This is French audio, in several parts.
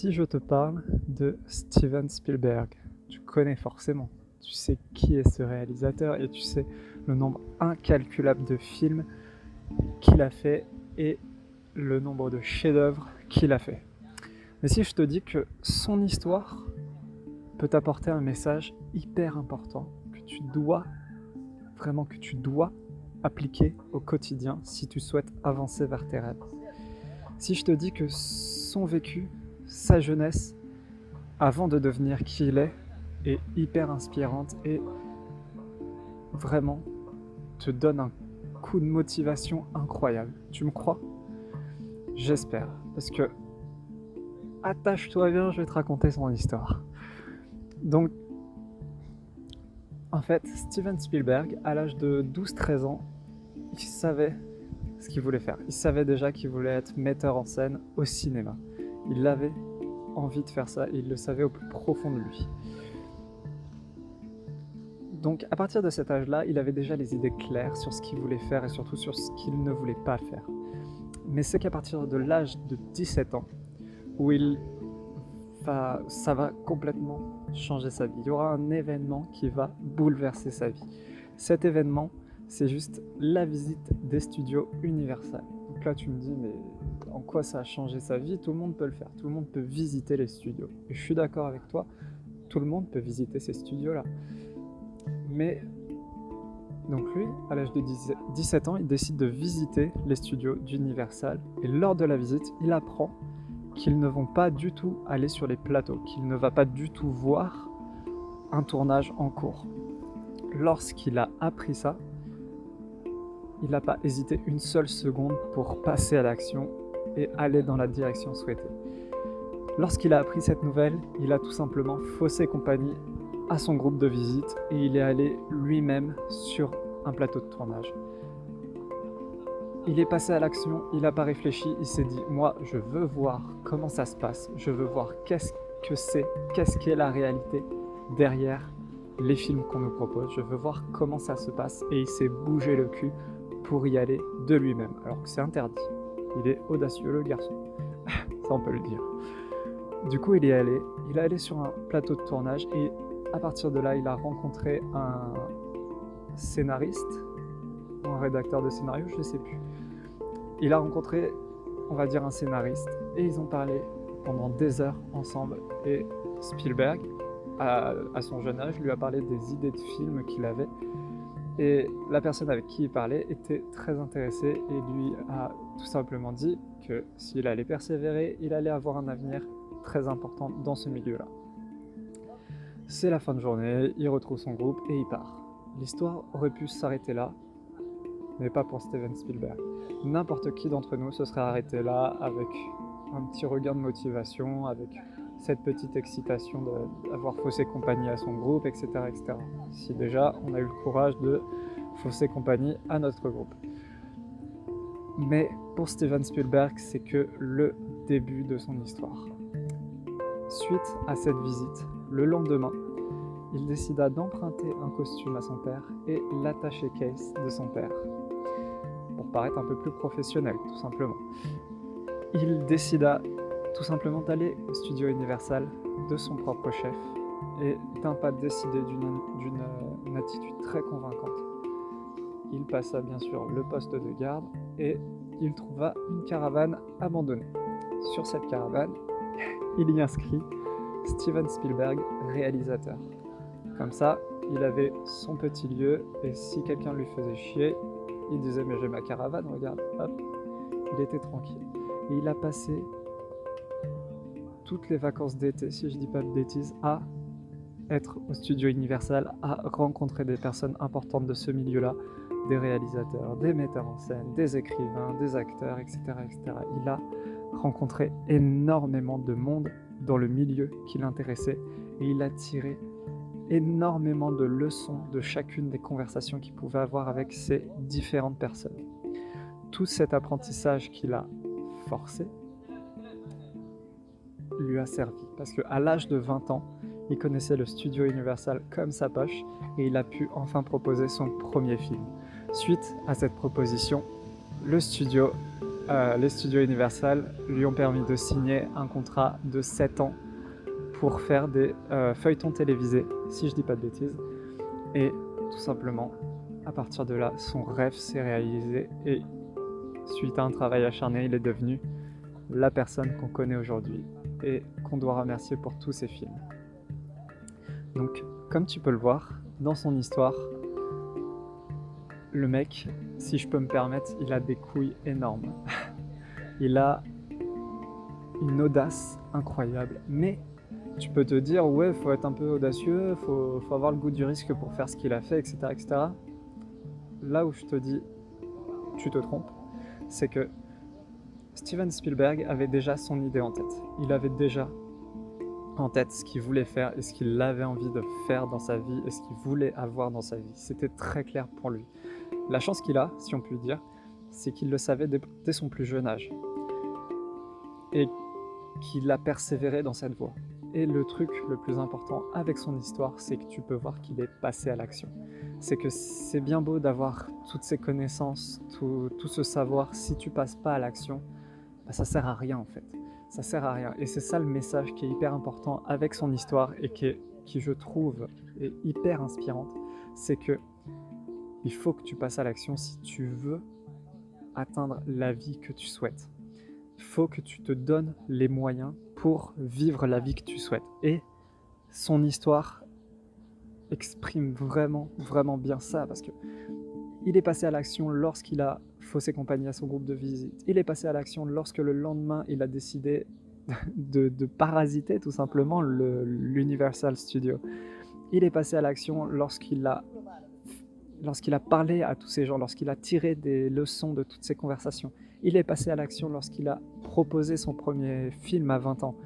Si je te parle de Steven Spielberg, tu connais forcément, tu sais qui est ce réalisateur et tu sais le nombre incalculable de films qu'il a fait et le nombre de chefs-d'œuvre qu'il a fait. Mais si je te dis que son histoire peut t'apporter un message hyper important que tu dois appliquer au quotidien si tu souhaites avancer vers tes rêves. Si je te dis que son vécu, sa jeunesse, avant de devenir qui il est hyper inspirante et vraiment te donne un coup de motivation incroyable. Tu me crois? J'espère. Parce que attache-toi bien, je vais te raconter son histoire. Donc, en fait, Steven Spielberg, à l'âge de 12-13 ans, il savait ce qu'il voulait faire. Il savait déjà qu'il voulait être metteur en scène au cinéma. Il avait envie de faire ça et il le savait au plus profond de lui. Donc à partir de cet âge-là, il avait déjà les idées claires sur ce qu'il voulait faire et surtout sur ce qu'il ne voulait pas faire. Mais c'est qu'à partir de l'âge de 17 ans, où ça va complètement changer sa vie. Il y aura un événement qui va bouleverser sa vie. Cet événement, c'est juste la visite des studios Universal. Donc là, tu me dis, mais en quoi ça a changé sa vie? Tout le monde peut le faire, tout le monde peut visiter les studios. Et je suis d'accord avec toi, tout le monde peut visiter ces studios-là. Mais, donc lui, à l'âge de 17 ans, il décide de visiter les studios d'Universal. Et lors de la visite, il apprend qu'ils ne vont pas du tout aller sur les plateaux, qu'il ne va pas du tout voir un tournage en cours. Lorsqu'il a appris ça, il n'a pas hésité une seule seconde pour passer à l'action et aller dans la direction souhaitée. Lorsqu'il a appris cette nouvelle, il a tout simplement faussé compagnie à son groupe de visite et il est allé lui-même sur un plateau de tournage. Il est passé à l'action, il n'a pas réfléchi, il s'est dit « Moi, je veux voir comment ça se passe, je veux voir qu'est-ce qu'est la réalité derrière les films qu'on nous propose, je veux voir comment ça se passe » et il s'est bougé le cul pour y aller de lui-même, alors que c'est interdit. Il est audacieux le garçon, ça on peut le dire. Du coup, il est allé sur un plateau de tournage et à partir de là, il a rencontré un scénariste, ou un rédacteur de scénario, je ne sais plus. Il a rencontré, on va dire, un scénariste et ils ont parlé pendant des heures ensemble. Et Spielberg, à son jeune âge, lui a parlé des idées de films qu'il avait. Et la personne avec qui il parlait était très intéressée et lui a tout simplement dit que s'il allait persévérer, il allait avoir un avenir très important dans ce milieu-là. C'est la fin de journée, il retrouve son groupe et il part. L'histoire aurait pu s'arrêter là, mais pas pour Steven Spielberg. N'importe qui d'entre nous se serait arrêté là avec un petit regain de motivation, avec cette petite excitation d'avoir faussé compagnie à son groupe, etc., etc. Si déjà on a eu le courage de fausser compagnie à notre groupe. Mais pour Steven Spielberg, c'est que le début de son histoire. Suite à cette visite, le lendemain, il décida d'emprunter un costume à son père et l'attaché case de son père, pour paraître un peu plus professionnel, tout simplement. Il décida tout simplement d'aller au studio Universal de son propre chef et d'un pas décidé d'une attitude très convaincante. Il passa bien sûr le poste de garde et il trouva une caravane abandonnée. Sur cette caravane, il y inscrit Steven Spielberg, réalisateur. Comme ça, il avait son petit lieu et si quelqu'un lui faisait chier, il disait « mais j'ai ma caravane, regarde », hop, il était tranquille. Et il a passé toutes les vacances d'été, si je dis pas de bêtises, à être au studio Universal, à rencontrer des personnes importantes de ce milieu-là, des réalisateurs, des metteurs en scène, des écrivains, des acteurs, etc., etc. Il a rencontré énormément de monde dans le milieu qui l'intéressait et il a tiré énormément de leçons de chacune des conversations qu'il pouvait avoir avec ces différentes personnes. Tout cet apprentissage qu'il a forcé lui a servi parce qu'à l'âge de 20 ans, il connaissait le studio Universal comme sa poche et il a pu enfin proposer son premier film. Suite à cette proposition, le studio les studios Universal lui ont permis de signer un contrat de 7 ans pour faire des feuilletons télévisés, si je dis pas de bêtises. Et tout simplement, à partir de là, son rêve s'est réalisé et suite à un travail acharné, il est devenu la personne qu'on connaît aujourd'hui et qu'on doit remercier pour tous ses films. Donc, comme tu peux le voir, dans son histoire, le mec, si je peux me permettre, il a des couilles énormes. Il a une audace incroyable. Mais tu peux te dire, ouais, faut être un peu audacieux, faut avoir le goût du risque pour faire ce qu'il a fait, etc., etc. Là où je te dis, tu te trompes, c'est que Steven Spielberg avait déjà son idée en tête. Il avait déjà en tête ce qu'il voulait faire et ce qu'il avait envie de faire dans sa vie et ce qu'il voulait avoir dans sa vie. C'était très clair pour lui. La chance qu'il a, si on peut dire, c'est qu'il le savait dès son plus jeune âge et qu'il a persévéré dans cette voie. Et le truc le plus important avec son histoire, c'est que tu peux voir qu'il est passé à l'action. C'est que c'est bien beau d'avoir toutes ces connaissances, tout ce savoir, si tu passes pas à l'action, bah ça sert à rien en fait. Ça sert à rien. Et c'est ça le message qui est hyper important avec son histoire et qui je trouve est hyper inspirante, c'est que il faut que tu passes à l'action si tu veux atteindre la vie que tu souhaites. Il faut que tu te donnes les moyens pour vivre la vie que tu souhaites. Et son histoire exprime vraiment, vraiment bien ça, parce que il est passé à l'action lorsqu'il a faussé compagnie à son groupe de visite. Il est passé à l'action lorsque le lendemain, il a décidé de parasiter tout simplement l'Universal Studio. Il est passé à l'action lorsqu'il a parlé à tous ces gens, lorsqu'il a tiré des leçons de toutes ces conversations. Il est passé à l'action lorsqu'il a proposé son premier film à 20 ans.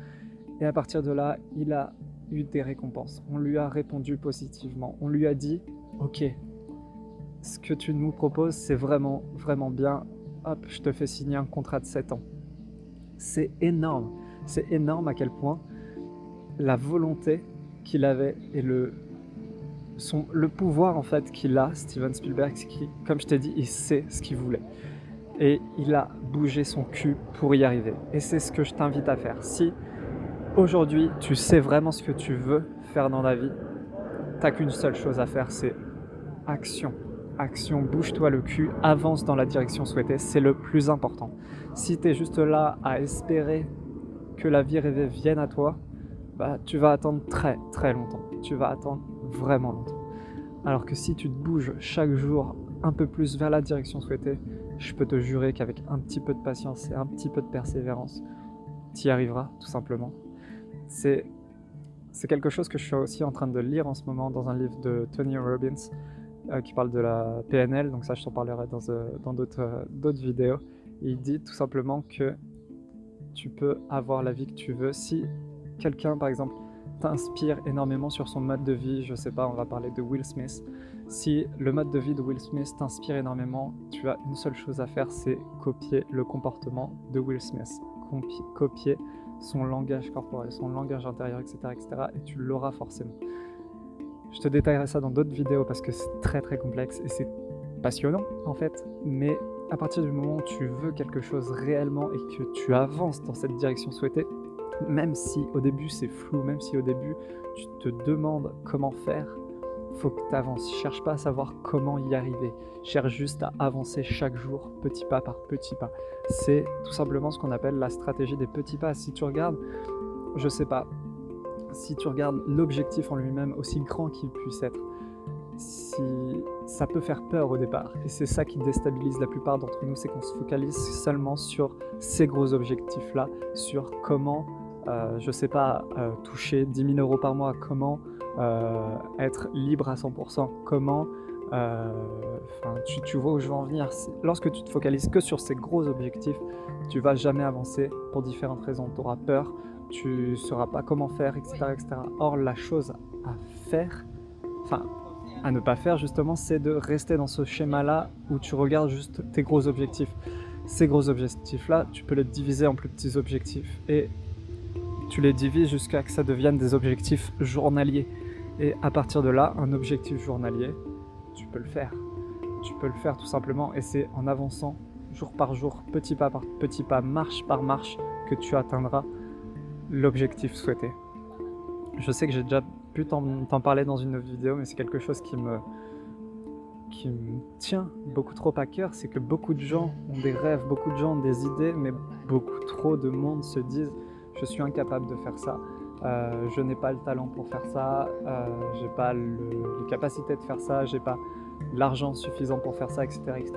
Et à partir de là, il a eu des récompenses. On lui a répondu positivement. On lui a dit « Ok, ce que tu nous proposes, c'est vraiment, vraiment bien. Hop, je te fais signer un contrat de 7 ans. » C'est énorme. C'est énorme à quel point la volonté qu'il avait et le pouvoir en fait qu'il a, Steven Spielberg, comme je t'ai dit, il sait ce qu'il voulait. Et il a bougé son cul pour y arriver. Et c'est ce que je t'invite à faire. Si aujourd'hui tu sais vraiment ce que tu veux faire dans la vie, t'as qu'une seule chose à faire, c'est action. Action, bouge-toi le cul, avance dans la direction souhaitée, c'est le plus important. Si t'es juste là à espérer que la vie rêvée vienne à toi, bah, tu vas attendre très très longtemps. Tu vas attendre vraiment longtemps. Alors que si tu te bouges chaque jour un peu plus vers la direction souhaitée, je peux te jurer qu'avec un petit peu de patience et un petit peu de persévérance, tu y arriveras tout simplement. C'est quelque chose que je suis aussi en train de lire en ce moment dans un livre de Tony Robbins qui parle de la PNL, donc ça je t'en parlerai dans d'autres vidéos. Et il dit tout simplement que tu peux avoir la vie que tu veux si quelqu'un par exemple t'inspire énormément sur son mode de vie, je sais pas, on va parler de Will Smith. Si le mode de vie de Will Smith t'inspire énormément, tu as une seule chose à faire, c'est copier le comportement de Will Smith, copier son langage corporel, son langage intérieur, etc., etc., et tu l'auras forcément. Je te détaillerai ça dans d'autres vidéos parce que c'est très très complexe et c'est passionnant en fait, mais à partir du moment où tu veux quelque chose réellement et que tu avances dans cette direction souhaitée, même si au début c'est flou, même si au début tu te demandes comment faire, faut que tu avances. Cherche pas à savoir comment y arriver. Cherche juste à avancer chaque jour, petit pas par petit pas. C'est tout simplement ce qu'on appelle la stratégie des petits pas. Si tu regardes, je sais pas, si tu regardes l'objectif en lui-même, aussi grand qu'il puisse être, si ça peut faire peur au départ. Et c'est ça qui déstabilise la plupart d'entre nous, c'est qu'on se focalise seulement sur ces gros objectifs-là, sur comment, je sais pas, toucher 10 000 euros par mois, comment être libre à 100%, comment, tu vois où je veux en venir. Lorsque tu te focalises que sur ces gros objectifs, tu vas jamais avancer pour différentes raisons. Tu auras peur, tu ne sauras pas comment faire, etc., etc. Or, la chose à faire, à ne pas faire justement, c'est de rester dans ce schéma-là où tu regardes juste tes gros objectifs. Ces gros objectifs-là, tu peux les diviser en plus petits objectifs et tu les divises jusqu'à ce que ça devienne des objectifs journaliers. Et à partir de là, un objectif journalier, tu peux le faire. Tu peux le faire tout simplement et c'est en avançant jour par jour, petit pas par petit pas, marche par marche, que tu atteindras l'objectif souhaité. Je sais que j'ai déjà pu t'en parler dans une autre vidéo, mais c'est quelque chose qui me tient beaucoup trop à cœur, c'est que beaucoup de gens ont des rêves, beaucoup de gens ont des idées, mais beaucoup trop de monde se disent « je suis incapable de faire ça ». Je n'ai pas le talent pour faire ça, j'ai pas les capacités de faire ça, j'ai pas l'argent suffisant pour faire ça, etc., etc.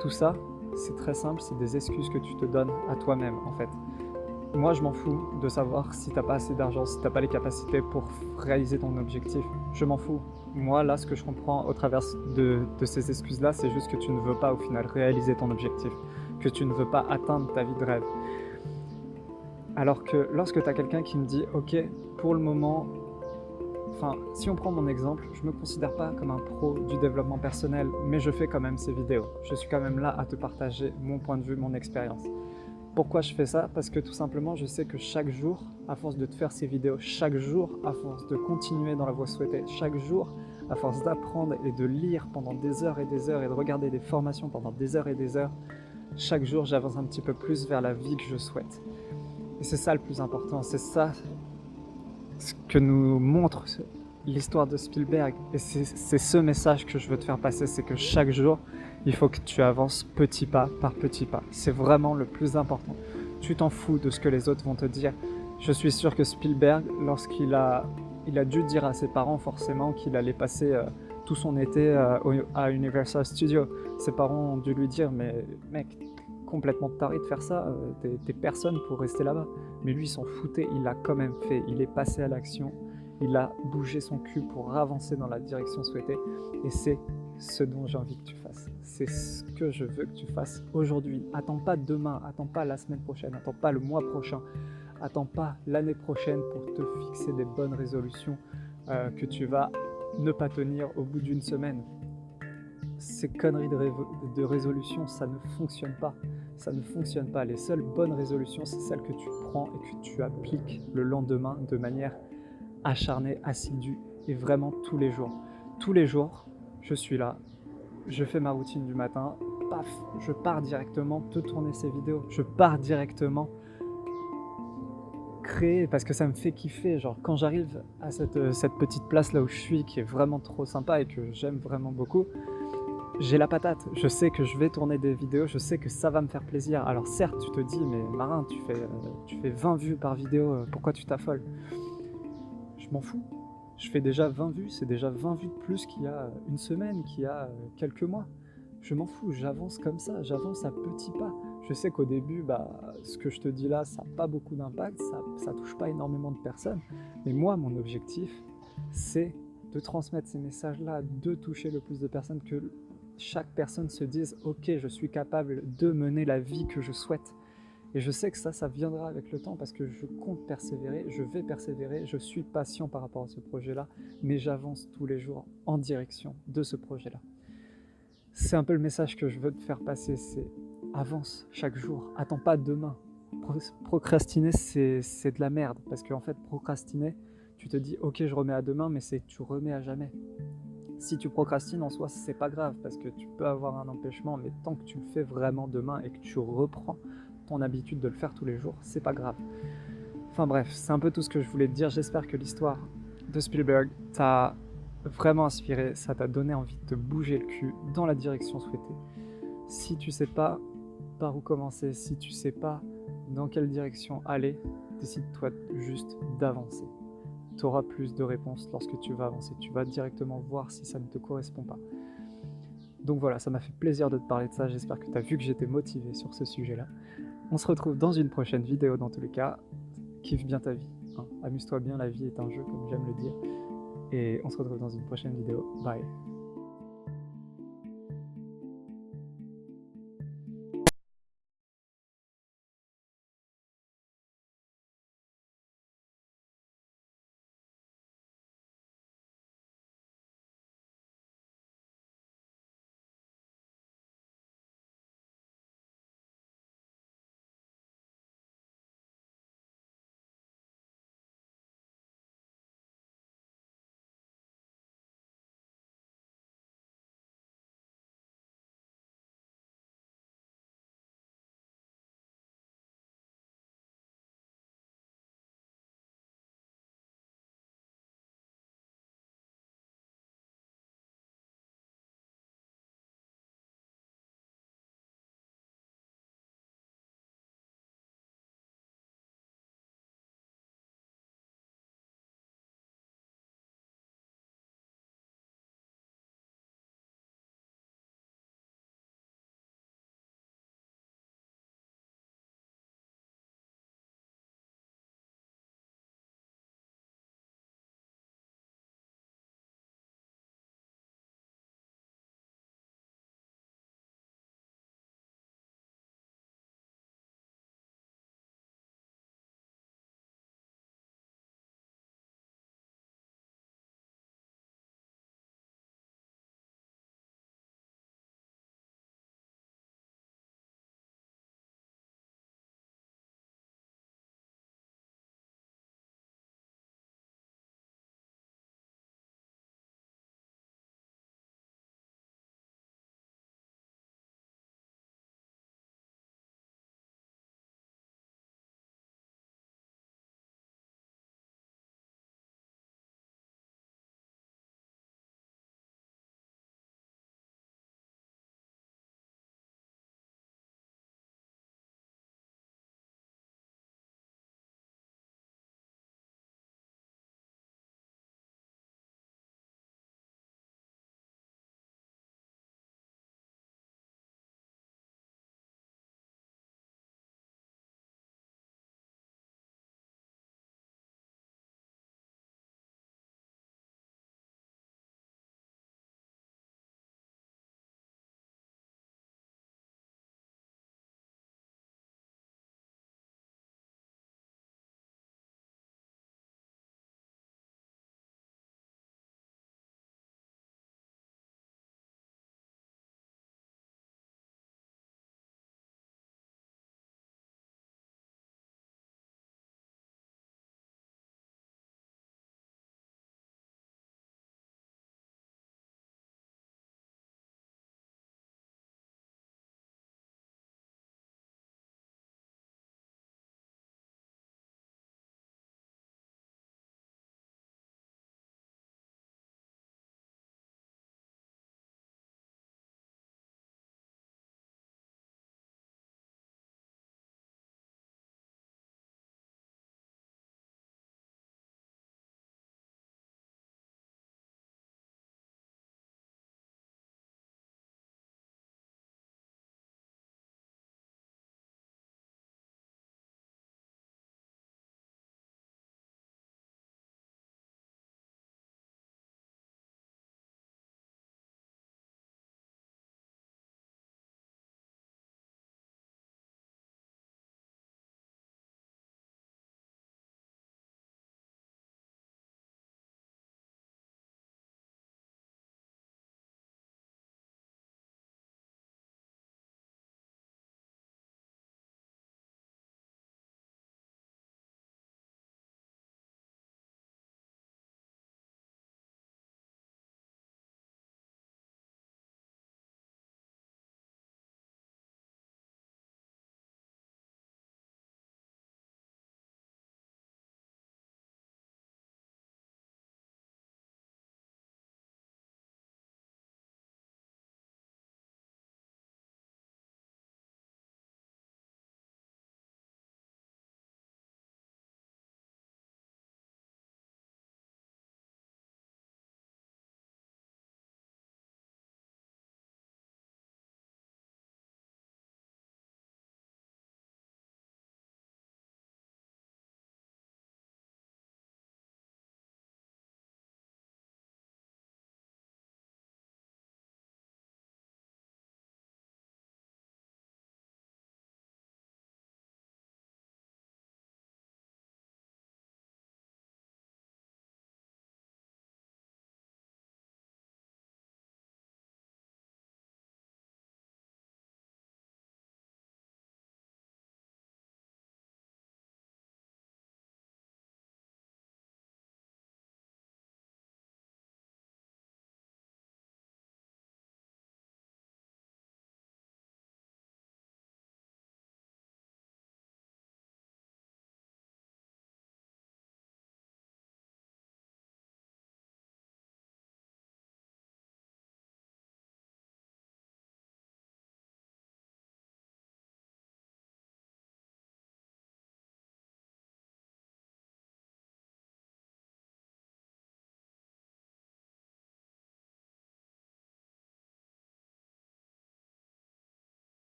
Tout ça, c'est très simple, c'est des excuses que tu te donnes à toi-même en fait. Moi, je m'en fous de savoir si t'as pas assez d'argent, si t'as pas les capacités pour réaliser ton objectif. Je m'en fous. Moi, là, ce que je comprends au travers de ces excuses-là, c'est juste que tu ne veux pas au final réaliser ton objectif, que tu ne veux pas atteindre ta vie de rêve. Alors que lorsque tu as quelqu'un qui me dit « Ok, pour le moment, enfin, si on prend mon exemple, je ne me considère pas comme un pro du développement personnel, mais je fais quand même ces vidéos. Je suis quand même là à te partager mon point de vue, mon expérience. » Pourquoi je fais ça? Parce que tout simplement, je sais que chaque jour, à force de te faire ces vidéos, chaque jour, à force de continuer dans la voie souhaitée, chaque jour, à force d'apprendre et de lire pendant des heures et des heures et de regarder des formations pendant des heures et des heures, chaque jour, j'avance un petit peu plus vers la vie que je souhaite. Et c'est ça le plus important, c'est ça ce que nous montre l'histoire de Spielberg. Et c'est ce message que je veux te faire passer, c'est que chaque jour, il faut que tu avances petit pas par petit pas. C'est vraiment le plus important. Tu t'en fous de ce que les autres vont te dire. Je suis sûr que Spielberg, lorsqu'il a dû dire à ses parents forcément qu'il allait passer tout son été à Universal Studios, ses parents ont dû lui dire « mais mec, complètement taré de faire ça, t'es personne pour rester là-bas ». Mais lui, il s'en foutait, il l'a quand même fait, il est passé à l'action, il a bougé son cul pour avancer dans la direction souhaitée. Et c'est ce dont j'ai envie que tu fasses. C'est ce que je veux que tu fasses aujourd'hui. Attends pas demain, attends pas la semaine prochaine, attends pas le mois prochain, attends pas l'année prochaine pour te fixer des bonnes résolutions que tu vas ne pas tenir au bout d'une semaine. Ces conneries de résolution, ça ne fonctionne pas. Ça ne fonctionne pas. Les seules bonnes résolutions, c'est celles que tu prends et que tu appliques le lendemain de manière acharnée, assidue et vraiment tous les jours. Tous les jours, je suis là, je fais ma routine du matin, paf, je pars directement te tourner ces vidéos. Je pars directement créer parce que ça me fait kiffer. Genre quand j'arrive à cette petite place là où je suis, qui est vraiment trop sympa et que j'aime vraiment beaucoup, j'ai la patate, je sais que je vais tourner des vidéos, je sais que ça va me faire plaisir. Alors certes, tu te dis, mais Marin, tu fais 20 vues par vidéo, pourquoi tu t'affoles? Je m'en fous. Je fais déjà 20 vues, c'est déjà 20 vues de plus qu'il y a une semaine, qu'il y a quelques mois. Je m'en fous, j'avance comme ça, j'avance à petits pas. Je sais qu'au début, ce que je te dis là, ça n'a pas beaucoup d'impact, ça touche pas énormément de personnes. Mais moi, mon objectif, c'est de transmettre ces messages-là, de toucher le plus de personnes, que chaque personne se dise « Ok, je suis capable de mener la vie que je souhaite ». Et je sais que ça viendra avec le temps parce que je compte persévérer, je vais persévérer, je suis patient par rapport à ce projet-là, mais j'avance tous les jours en direction de ce projet-là. C'est un peu le message que je veux te faire passer, c'est avance chaque jour, attends pas demain. Procrastiner, c'est de la merde, parce qu'en fait, procrastiner, tu te dis « Ok, je remets à demain », mais tu remets à jamais. Si tu procrastines en soi, c'est pas grave, parce que tu peux avoir un empêchement, mais tant que tu le fais vraiment demain et que tu reprends ton habitude de le faire tous les jours, c'est pas grave. Enfin bref, c'est un peu tout ce que je voulais te dire. J'espère que l'histoire de Spielberg t'a vraiment inspiré, ça t'a donné envie de te bouger le cul dans la direction souhaitée. Si tu sais pas par où commencer, si tu sais pas dans quelle direction aller, décide-toi juste d'avancer. Tu auras plus de réponses lorsque tu vas avancer. Tu vas directement voir si ça ne te correspond pas. Donc voilà, ça m'a fait plaisir de te parler de ça. J'espère que tu as vu que j'étais motivé sur ce sujet-là. On se retrouve dans une prochaine vidéo dans tous les cas. Kiffe bien ta vie. Hein. Amuse-toi bien, la vie est un jeu comme j'aime le dire. Et on se retrouve dans une prochaine vidéo. Bye.